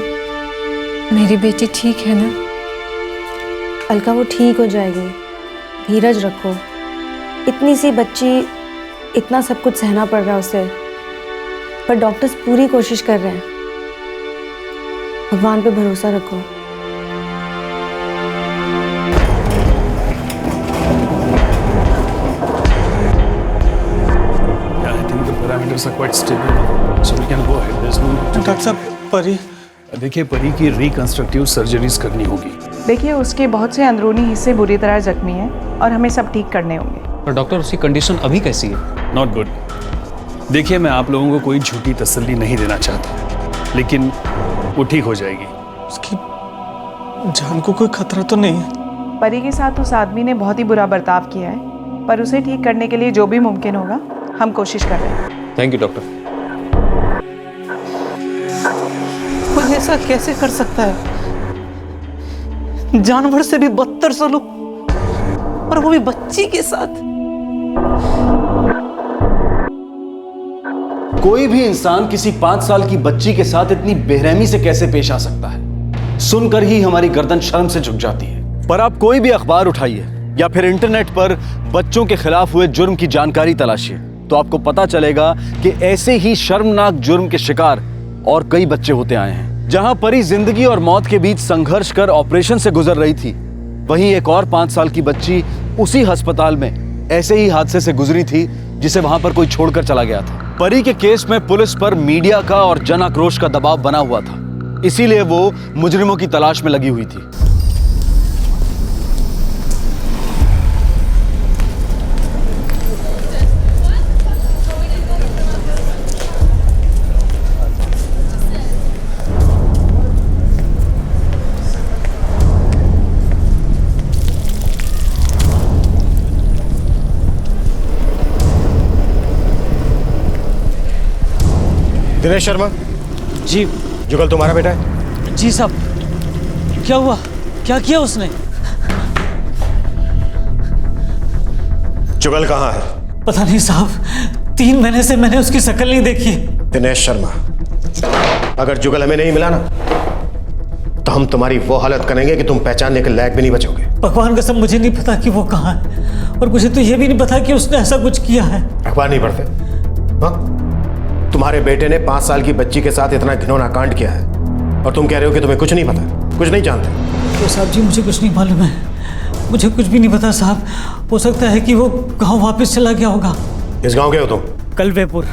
Speaker 3: मेरी बेटी ठीक है ना?
Speaker 15: अलका वो ठीक हो जाएगी, धीरज रखो। इतनी सी बच्ची, इतना सब कुछ सहना पड़ रहा है उसे, पर डॉक्टर्स पूरी कोशिश कर रहे हैं। भगवान पे भरोसा रखो।
Speaker 16: Parameters are quite stable, so we can go ahead. There's no.
Speaker 12: Doctor साहब परी,
Speaker 16: देखिए परी की रिकंस्ट्रक्टिव सर्जरीज करनी होगी।
Speaker 17: देखिए उसके बहुत से अंदरूनी हिस्से बुरी तरह जख्मी हैं और हमें सब ठीक करने होंगे।
Speaker 11: पर डॉक्टर उसकी कंडीशन अभी कैसी है?
Speaker 16: Not good. देखिए मैं आप लोगों को कोई झूठी तसल्ली नहीं देना चाहता, लेकिन वो ठीक हो जाएगी।
Speaker 12: उसकी जान को कोई खतरा तो नहीं है?
Speaker 17: परी के साथ उस आदमी ने बहुत ही बुरा बर्ताव किया है, पर उसे ठीक करने के लिए जो भी मुमकिन होगा हम कोशिश कर रहे हैं।
Speaker 11: Thank you doctor.
Speaker 4: खुद ऐसा कैसे कर सकता है? जानवर से भी बदतर सलूक, और वो भी बच्ची के साथ।
Speaker 1: कोई भी इंसान किसी 5 साल की बच्ची के साथ इतनी बेरहमी से कैसे पेश आ सकता है, सुनकर ही हमारी गर्दन शर्म से झुक जाती है। पर आप कोई भी अखबार उठाइए या फिर इंटरनेट पर बच्चों के खिलाफ हुए जुर्म की जानकारी तलाशिए, तो आपको पता चलेगा कि ऐसे ही शर्मनाक जुर्म के शिकार और कई बच्चे होते आए हैं। जहां परी जिंदगी और मौत के बीच संघर्ष कर ऑपरेशन से गुजर रही थी, वहीं एक और 5 साल की बच्ची उसी अस्पताल में ऐसे ही हादसे से गुजरी थी जिसे वहां पर कोई छोड़कर चला गया था। परी के केस में पुलिस पर मीडिया का और जन आक्रोश का दबाव बना हुआ था, इसीलिए वो मुजरिमों की तलाश में लगी हुई थी।
Speaker 8: दिनेश शर्मा
Speaker 12: जी।
Speaker 8: जुगल तुम्हारा बेटा है?
Speaker 12: जी साहब। क्या हुआ? क्या किया उसने?
Speaker 8: जुगल कहाँ है?
Speaker 12: पता नहीं साहब, 3 महीने से मैंने उसकी शक्ल नहीं देखी।
Speaker 8: दिनेश शर्मा, अगर जुगल हमें नहीं मिला ना, तो हम तुम्हारी वो हालत करेंगे कि तुम पहचानने के लायक भी नहीं बचोगे।
Speaker 12: भगवान कसम मुझे नहीं पता कि वो कहाँ है, और मुझे तो ये भी नहीं पता कि उसने ऐसा कुछ किया है।
Speaker 8: अखबार नहीं पढ़ते? हाँ? तुम्हारे बेटे ने 5 साल की बच्ची के साथ इतना घिनौना कांड किया है, और तुम कह रहे हो कि तुम्हें कुछ नहीं पता, कुछ नहीं जानते।
Speaker 12: तो साहब जी, मुझे कुछ नहीं मालूम है, मुझे कुछ भी नहीं पता साहब। हो सकता है कि वो गांव वापस चला गया होगा।
Speaker 8: इस गांव के हो तुम?
Speaker 12: कलवेपुर,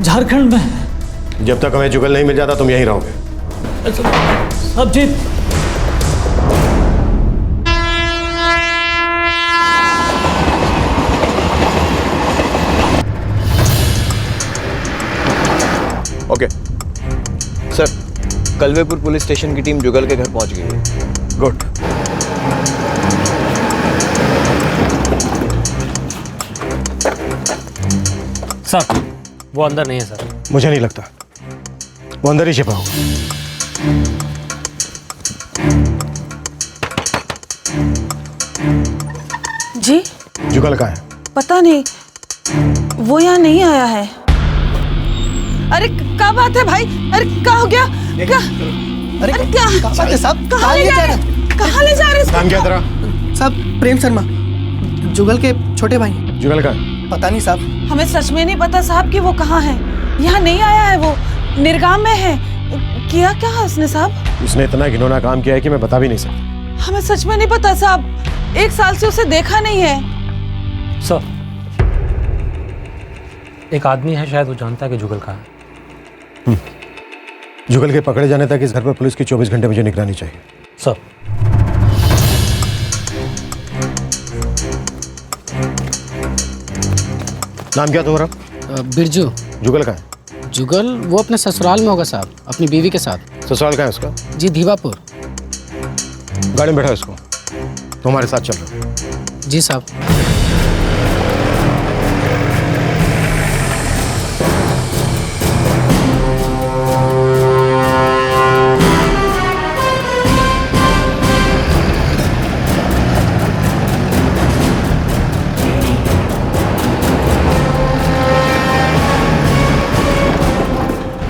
Speaker 12: झारखंड में।
Speaker 8: जब तक हमें जुगल नहीं मिल जाता तुम यहीं रहोगे।
Speaker 12: साहब जी,
Speaker 18: ओके सर, कलवेपुर पुलिस स्टेशन की टीम जुगल के घर पहुंच गई है।
Speaker 8: गुड।
Speaker 19: सर, वो अंदर नहीं है सर।
Speaker 8: मुझे नहीं लगता, वो अंदर ही छिपा होगा।
Speaker 3: जी?
Speaker 8: जुगल कहाँ है?
Speaker 3: पता नहीं, वो यहाँ नहीं आया है। अरे क्या बात है भाई? अरे क्या हो गया? क्या? अरे क्या बात है साहब? कहाँ ले जा रहे? कहाँ ले जा रहे?
Speaker 8: नाम क्या तेरा?
Speaker 20: साहब प्रेम शर्मा, जुगल के छोटे भाई।
Speaker 8: जुगल कहाँ है?
Speaker 20: पता नहीं साहब।
Speaker 3: हमें सच में नहीं पता साहब कि वो कहाँ है। यहाँ नहीं आया है, वो निर्गाम में है। किया क्या है उसने साहब?
Speaker 8: उसने इतना घिनौना काम किया है कि मैं बता भी नहीं सकता।
Speaker 3: हमें सच में नहीं पता साहब, 1 साल से उसे देखा नहीं है।
Speaker 19: सर, एक आदमी है, शायद वो जानता है कि जुगल कहाँ है।
Speaker 8: जुगल के पकड़े जाने तक इस घर पर पुलिस की 24 घंटे मुझे निगरानी चाहिए।
Speaker 19: सर।
Speaker 8: नाम क्या तुम्हारा?
Speaker 21: बिरजू।
Speaker 8: जुगल कहाँ है?
Speaker 21: जुगल वो अपने ससुराल में होगा साहब, अपनी बीवी के साथ।
Speaker 8: ससुराल कहाँ है उसका?
Speaker 21: जी धीवापुर।
Speaker 8: गाड़ी में बैठा इसको, तुम्हारे साथ चल रहा।
Speaker 21: जी साहब।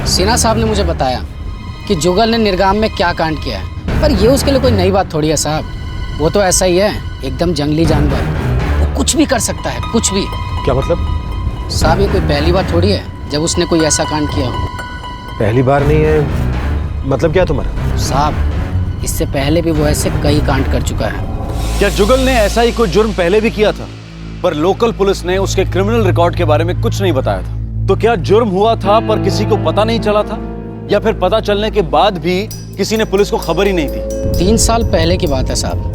Speaker 21: सिन्हा साहब ने मुझे बताया कि जुगल ने निर्गाम में क्या कांड किया है, पर ये उसके लिए कोई नई बात थोड़ी है साहब। वो तो ऐसा ही है, एकदम जंगली जानवर। वो कुछ भी कर सकता है, कुछ भी।
Speaker 8: क्या मतलब?
Speaker 21: साहब, ये कोई पहली बार थोड़ी है जब उसने कोई ऐसा कांड किया हो।
Speaker 8: पहली बार नहीं है, मतलब क्या तुम्हारा?
Speaker 21: साहब, इससे पहले भी वो ऐसे कई कांड कर चुका है।
Speaker 1: क्या जुगल ने ऐसा ही कोई जुर्म पहले भी किया था, पर लोकल पुलिस ने उसके क्रिमिनल रिकॉर्ड के बारे में कुछ नहीं बताया था? तो क्या जुर्म हुआ था पर किसी को पता नहीं चला था, या फिर पता चलने के बाद भी किसी ने पुलिस को खबर ही नहीं दी?
Speaker 21: 3 साल पहले की बात है साहब।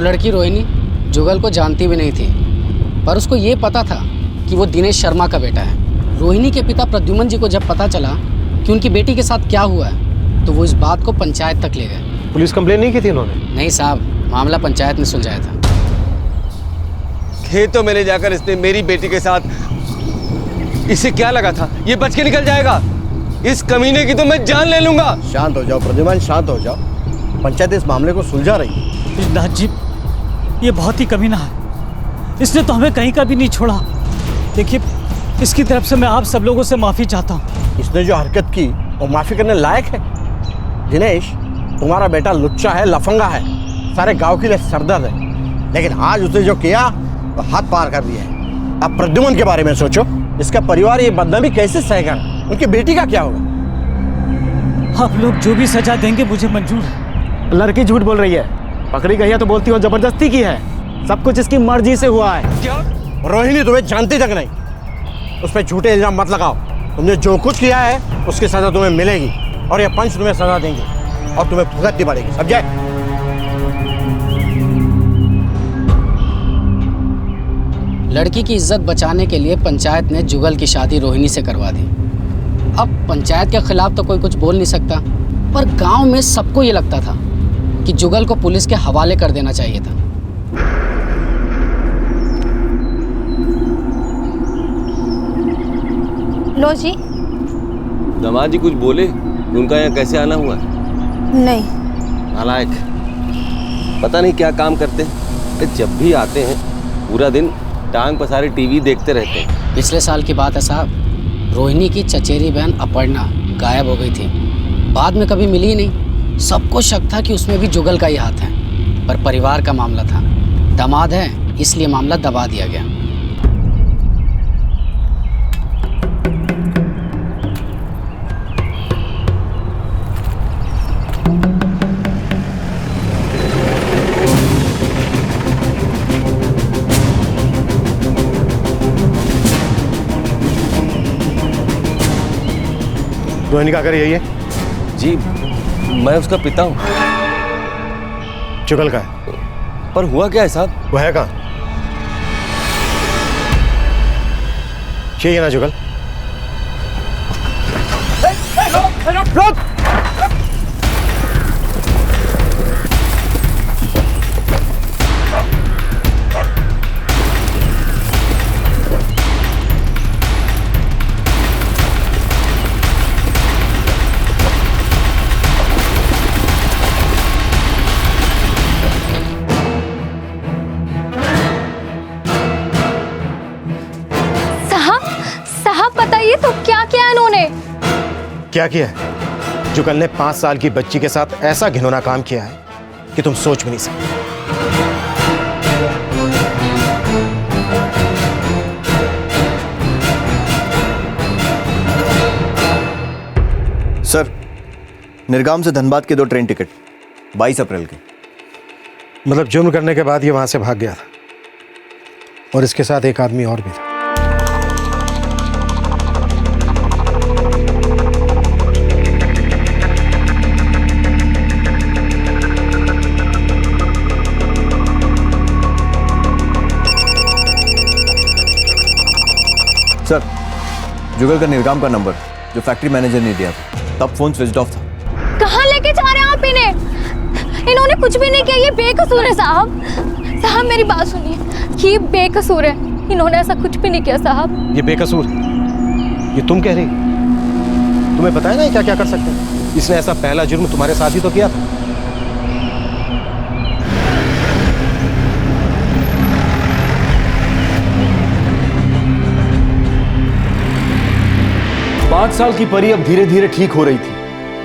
Speaker 21: लड़की रोहिणी जुगल को जानती भी नहीं थी, पर उसको ये पता था कि वो दिनेश शर्मा का बेटा है। रोहिणी के पिता प्रद्युमन जी को जब पता चला कि उनकी बेटी के साथ क्या हुआ है तो वो इस बात को पंचायत तक ले गए।
Speaker 18: पुलिस कंप्लेन नहीं की थी उन्होंने?
Speaker 21: नहीं साहब, मामला पंचायत ने सुलझाया था।
Speaker 5: खेतों में ले जाकर इसने मेरी बेटी के साथ, इसे क्या लगा था ये बच के निकल जाएगा? इस कमीने की तो मैं जान ले लूंगा।
Speaker 18: शांत हो जाओ प्रद्युमन, शांत हो जाओ। पंचायत इस मामले को सुलझा रही है।
Speaker 12: कृष्णदास जी, ये बहुत ही कमीना है। इसने तो हमें कहीं का भी नहीं छोड़ा। देखिए, इसकी तरफ से मैं आप सब लोगों से माफ़ी चाहता हूँ।
Speaker 18: इसने जो हरकत की वो माफ़ी करने लायक है? दिनेश, तुम्हारा बेटा लुच्चा है, लफंगा है, सारे गांव के लिए सरदर्द है, लेकिन आज उसने जो किया वो हाथ पार कर दिया है। अब प्रद्युमन के बारे में सोचो, इसका परिवार ये बदनामी कैसे सहेगा? उनकी बेटी का क्या होगा?
Speaker 12: आप लोग जो भी सजा देंगे मुझे मंजूर है।
Speaker 2: लड़की झूठ बोल रही है। पकड़ी गई है तो बोलती हो जबरदस्ती की है। सब कुछ इसकी मर्जी से हुआ है।
Speaker 18: क्या? रोहिणी तुम्हें जानती तक नहीं। उस पर झूठे इल्जाम मत लगाओ। तुमने जो कुछ किया है उसकी सजा तुम्हें मिलेगी और ये पंच तुम्हें सजा देंगे और तुम्हें भुगतनी पड़ेगी, समझे?
Speaker 21: लड़की की इज्जत बचाने के लिए पंचायत ने जुगल की शादी रोहिणी से करवा दी। अब पंचायत के खिलाफ तो कोई कुछ बोल नहीं सकता, पर गांव में सबको ये लगता था कि जुगल को पुलिस के हवाले कर देना चाहिए था।
Speaker 15: लो जी।
Speaker 5: दामाद जी कुछ बोले? उनका यहाँ कैसे आना हुआ?
Speaker 15: नहीं।
Speaker 5: नालायक, पता नहीं क्या काम करते हैं। जब भी आते हैं पूरा दिन टांग पसारे टीवी देखते रहते हैं।
Speaker 21: पिछले साल की बात है साहब, रोहिणी की चचेरी बहन अपर्णा गायब हो गई थी। बाद में कभी मिली नहीं। सबको शक था कि उसमें भी जुगल का ही हाथ है, पर परिवार का मामला था। दामाद है इसलिए मामला दबा दिया गया।
Speaker 18: रोहिणी का घर यही है?
Speaker 5: जी, मैं उसका पिता हूँ।
Speaker 18: जुगल का है?
Speaker 5: पर हुआ क्या है साहब?
Speaker 18: वो है कहाँ? यही है ना जुगल?
Speaker 2: रोक!
Speaker 15: तो क्या किया इन्होंने?
Speaker 18: क्या किया है? जुगल ने 5 साल की बच्ची के साथ ऐसा घिनौना काम किया है कि तुम सोच भी नहीं सकते। सर, निर्गाम से धनबाद के 2 ट्रेन टिकट 22 अप्रैल के। मतलब जुर्म करने के बाद ये वहां से भाग गया था और इसके साथ एक आदमी और भी था। सर, जुगल का निर्गाम का नंबर जो फैक्ट्री मैनेजर ने दिया था, तब फोन स्विच ऑफ था।
Speaker 15: कहाँ लेके जा रहे हैं आप इन्हें? इन्होंने कुछ भी नहीं किया, ये बेकसूर है साहब। साहब मेरी बात सुनिए, ये बेकसूर है, इन्होंने ऐसा कुछ भी नहीं किया साहब।
Speaker 18: ये बेकसूर? ये तुम कह रही? तुम्हें पता है ना क्या क्या कर सकते हैं? इसने ऐसा पहला जुर्म तुम्हारे साथ ही तो किया था।
Speaker 1: 5 साल की परी अब धीरे धीरे ठीक हो रही थी,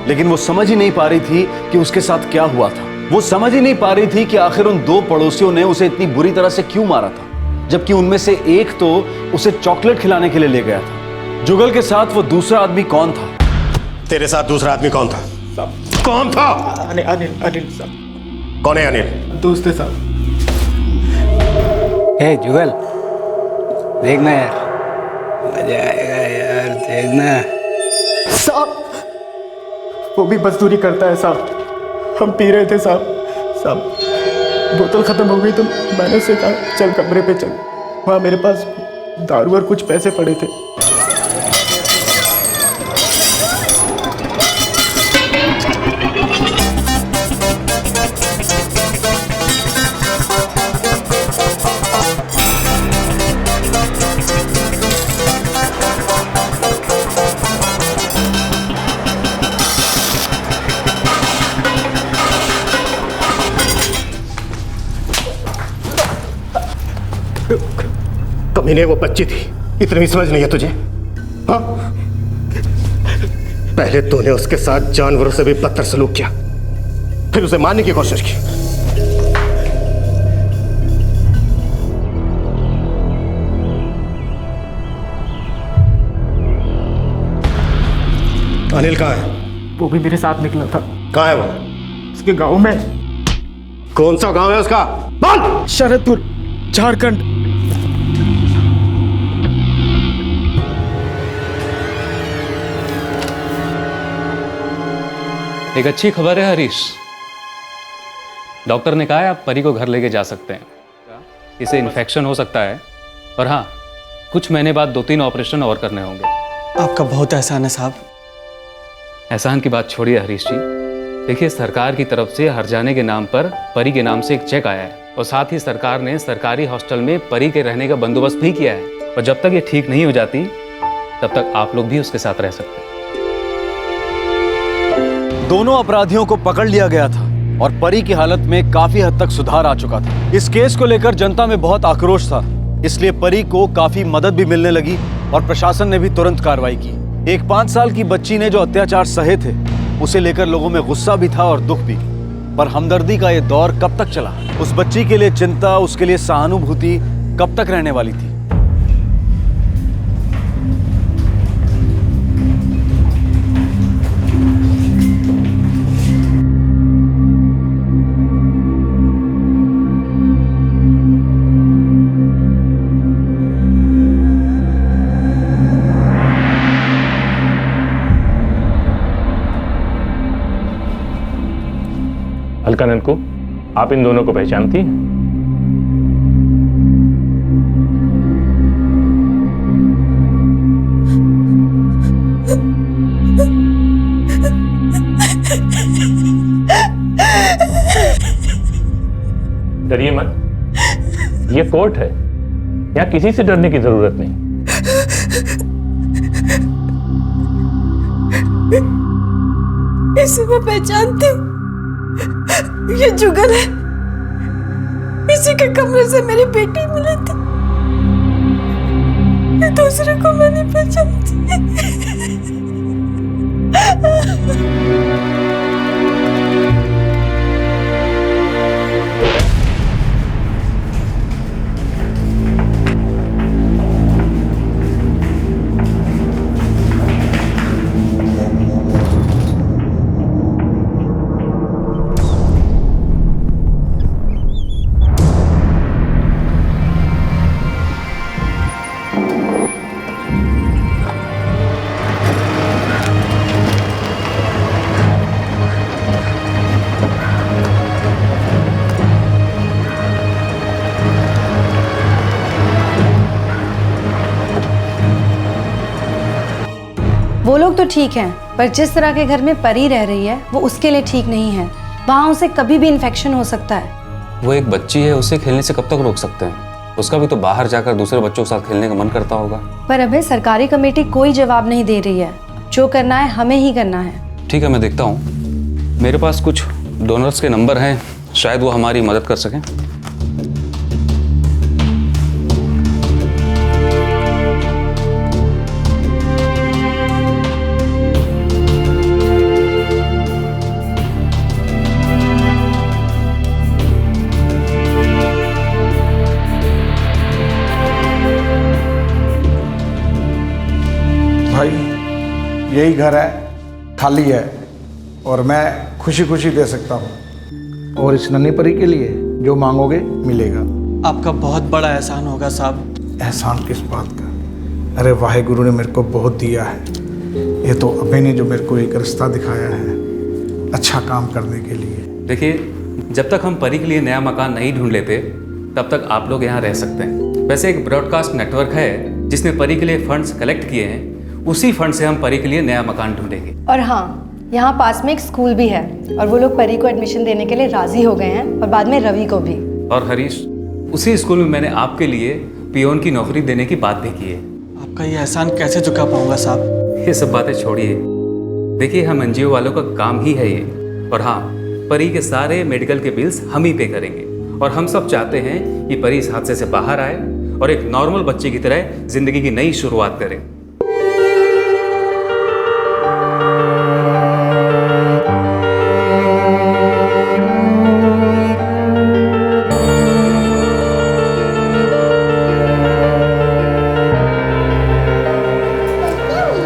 Speaker 1: लेकिन वो समझ ही नहीं पा रही थी कि उसके साथ क्या हुआ था। वो समझ ही नहीं पा रही थी कि आखिर उन 2 पड़ोसियों ने उसे इतनी बुरी तरह से क्यों मारा था, जबकि उनमें से एक तो उसे चॉकलेट खिलाने के लिए ले गया था। जुगल के साथ वो दूसरा आदमी कौन था?
Speaker 18: तेरे साथ दूसरा आदमी कौन था? कौन था?
Speaker 2: अनिल साहब।
Speaker 18: कौन है अनिल?
Speaker 2: दोस्त है साहब।
Speaker 9: ए जुगल, देखना यार, मजा आएगा यार, देखना।
Speaker 2: साहब, वो भी मजदूरी करता है साहब। हम पी रहे थे साहब। बोतल ख़त्म हो गई तो मैंने उसे कहा चल कमरे पे चल, वहाँ मेरे पास दारू और कुछ पैसे पड़े थे।
Speaker 8: कमीने वो बच्ची थी, इतनी समझ नहीं है तुझे? हाँ? पहले तूने उसके साथ जानवरों से भी बदतर सलूक किया, फिर उसे मारने की कोशिश की। अनिल कहाँ है?
Speaker 2: वो भी मेरे साथ निकला था।
Speaker 8: कहाँ है वो?
Speaker 2: उसके गांव में।
Speaker 8: कौन सा गांव है उसका? बोल।
Speaker 2: शरदपुर, झारखंड।
Speaker 11: एक अच्छी खबर है हरीश, डॉक्टर ने कहा है आप परी को घर लेके जा सकते हैं। इसे इन्फेक्शन हो सकता है और हाँ, कुछ महीने बाद 2-3 ऑपरेशन और करने होंगे।
Speaker 20: आपका बहुत एहसान है साहब।
Speaker 11: एहसान की बात छोड़िए हरीश जी, देखिए सरकार की तरफ से हरजाने के नाम पर परी के नाम से एक चेक आया है और साथ ही सरकार ने सरकारी हॉस्टल में परी के रहने का बंदोबस्त भी किया है और जब तक ये ठीक नहीं हो जाती तब तक आप लोग भी उसके साथ रह सकते हैं।
Speaker 1: दोनों अपराधियों को पकड़ लिया गया था और परी की हालत में काफी हद तक सुधार आ चुका था। इस केस को लेकर जनता में बहुत आक्रोश था, इसलिए परी को काफी मदद भी मिलने लगी और प्रशासन ने भी तुरंत कार्रवाई की। एक 5 साल की बच्ची ने जो अत्याचार सहे थे उसे लेकर लोगों में गुस्सा भी था और दुख भी, पर हमदर्दी का ये दौर कब तक चला? उस बच्ची के लिए चिंता, उसके लिए सहानुभूति कब तक रहने वाली थी?
Speaker 6: अलका नंद को आप इन दोनों को पहचानती हैं? डरिए मत, ये कोर्ट है, यहाँ किसी से डरने की जरूरत नहीं।
Speaker 3: इसे मैं पहचानती हूँ, ये जुगल है। इसी के कमरे से मेरी बेटी मिली थी। ये दूसरे को मैं नहीं पहचानती।
Speaker 15: वो लोग तो ठीक हैं, पर जिस तरह के घर में परी रह रही है वो उसके लिए ठीक नहीं है। वहाँ उसे कभी भी इन्फेक्शन हो सकता है।
Speaker 11: वो एक बच्ची है, उसे खेलने से कब तक रोक सकते हैं? उसका भी तो बाहर जाकर दूसरे बच्चों के साथ खेलने का मन करता होगा।
Speaker 15: पर अभी सरकारी कमेटी कोई जवाब नहीं दे रही है। जो करना है हमें ही करना है।
Speaker 11: ठीक है, मैं देखता हूँ। मेरे पास कुछ डोनर्स के नंबर हैं, शायद वो हमारी मदद कर सकें।
Speaker 10: भाई यही घर है, खाली है और मैं खुशी खुशी दे सकता हूँ। और इस नन्ही परी के लिए जो मांगोगे मिलेगा।
Speaker 20: आपका बहुत बड़ा एहसान होगा साहब।
Speaker 10: एहसान किस बात का? अरे वाहेगुरु ने मेरे को बहुत दिया है। ये तो अभी ने जो मेरे को एक रास्ता दिखाया है अच्छा काम करने के लिए।
Speaker 11: देखिए, जब तक हम परी के लिए नया मकान नहीं ढूंढ लेते तब तक आप लोग यहाँ रह सकते हैं। वैसे एक ब्रॉडकास्ट नेटवर्क है जिसने परी के लिए फंड्स कलेक्ट किए हैं, उसी फंड से हम परी के लिए नया मकान ढूंढेंगे।
Speaker 15: और हाँ, यहाँ पास में एक स्कूल भी है और वो लोग परी को एडमिशन देने के लिए राजी हो गए हैं और बाद में रवि को भी।
Speaker 11: और हरीश, उसी स्कूल में मैंने आपके लिए पियोन की नौकरी देने की बात भी की है।
Speaker 20: आपका ये एहसान कैसे चुका पाऊंगा साहब?
Speaker 11: ये सब बातें छोड़िए, देखिए हम एनजीओ वालों का काम ही है ये। और हाँ, परी के सारे मेडिकल के बिल्स हम ही पे करेंगे और हम सब चाहते हैं कि परी इस हादसे से बाहर आए और एक नॉर्मल बच्चे की तरह जिंदगी की नई शुरुआत करे।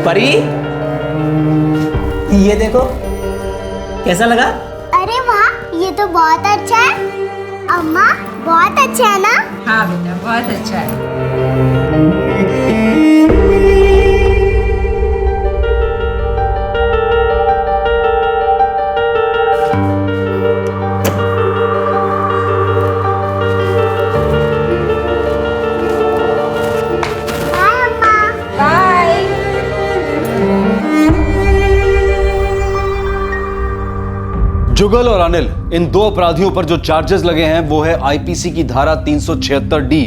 Speaker 4: परी, ये देखो कैसा लगा?
Speaker 7: अरे वाह, ये तो बहुत अच्छा है। अम्मा, बहुत अच्छा है ना?
Speaker 22: हाँ बेटा, बहुत अच्छा है।
Speaker 1: जुगल और अनिल, इन दो अपराधियों पर जो चार्जेस लगे हैं वो है आईपीसी की धारा 376D,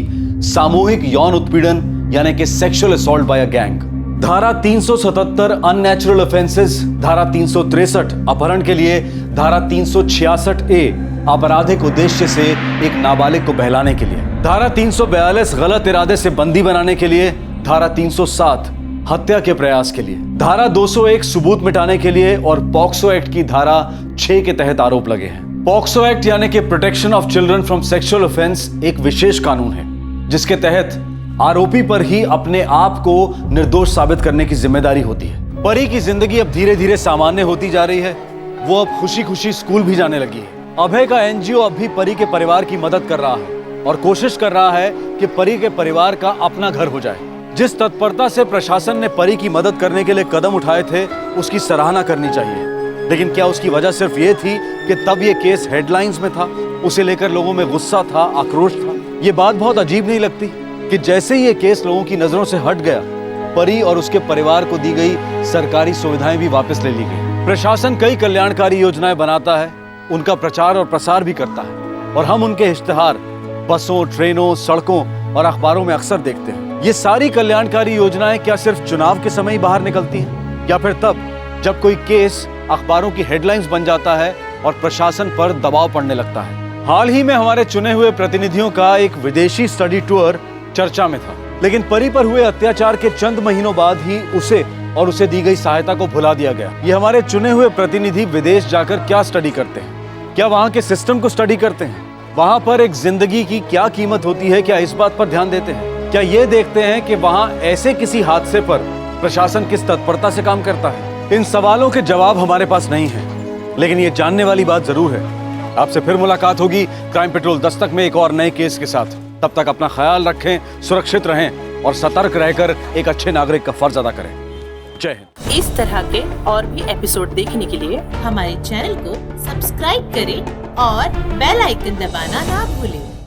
Speaker 1: सामूहिक यौन उत्पीड़न यानी कि sexual assault by a gang, धारा 377 अननेचुरल ऑफेंसेस, धारा 363 अपहरण के लिए, धारा 366A आपराधिक उद्देश्य से एक नाबालिग को बहलाने के लिए, धारा 342 गलत इरादे से बंदी बनाने के लिए, धारा 307 हत्या के प्रयास के लिए, धारा 201 सबूत मिटाने के लिए और पॉक्सो एक्ट की धारा 6 के तहत आरोप लगे हैं। पॉक्सो एक्ट यानी कि protection of children from sexual offence एक विशेष कानून है जिसके तहत आरोपी पर ही अपने आप को निर्दोष साबित करने की जिम्मेदारी होती है। परी की जिंदगी अब धीरे धीरे सामान्य होती जा रही है। वो अब खुशी खुशी स्कूल भी जाने लगी है। अभय का एनजीओ अब भी परी के परिवार की मदद कर रहा है और कोशिश कर रहा है कि परी के परिवार का अपना घर हो जाए। जिस तत्परता से प्रशासन ने परी की मदद करने के लिए कदम उठाए थे उसकी सराहना करनी चाहिए, लेकिन क्या उसकी वजह सिर्फ ये थी कि तब ये केस हेडलाइंस में था? उसे लेकर लोगों में गुस्सा था, आक्रोश था। ये बात बहुत अजीब नहीं लगती कि जैसे ही ये केस लोगों की नजरों से हट गया, परी और उसके परिवार को दी गई सरकारी सुविधाएं भी वापस ले ली गई। प्रशासन कई कल्याणकारी योजनाएं बनाता है, उनका प्रचार और प्रसार भी करता है और हम उनके इश्तिहार बसों, ट्रेनों, सड़कों और अखबारों में अक्सर देखते हैं। ये सारी कल्याणकारी योजनाएं क्या सिर्फ चुनाव के समय ही बाहर निकलती हैं या फिर तब जब कोई केस अखबारों की हेडलाइंस बन जाता है और प्रशासन पर दबाव पड़ने लगता है? हाल ही में हमारे चुने हुए प्रतिनिधियों का एक विदेशी स्टडी टूर चर्चा में था, लेकिन परी पर हुए अत्याचार के चंद महीनों बाद ही उसे और उसे दी गई सहायता को भुला दिया गया। ये हमारे चुने हुए प्रतिनिधि विदेश जाकर क्या स्टडी करते हैं? क्या वहाँ के सिस्टम को स्टडी करते हैं? वहाँ पर एक जिंदगी की क्या कीमत होती है? क्या इस बात पर ध्यान देते हैं? क्या ये देखते हैं कि वहाँ ऐसे किसी हादसे पर प्रशासन किस तत्परता से काम करता है? इन सवालों के जवाब हमारे पास नहीं है, लेकिन ये जानने वाली बात जरूर है। आपसे फिर मुलाकात होगी क्राइम पेट्रोल दस्तक में एक और नए केस के साथ। तब तक अपना ख्याल रखें, सुरक्षित रहें और सतर्क रहकर एक अच्छे नागरिक का फर्ज अदा करें। जय हिंद।
Speaker 23: इस तरह के और भी एपिसोड देखने के लिए हमारे चैनल को सब्सक्राइब करें और बेल आइकन दबाना ना भूलें।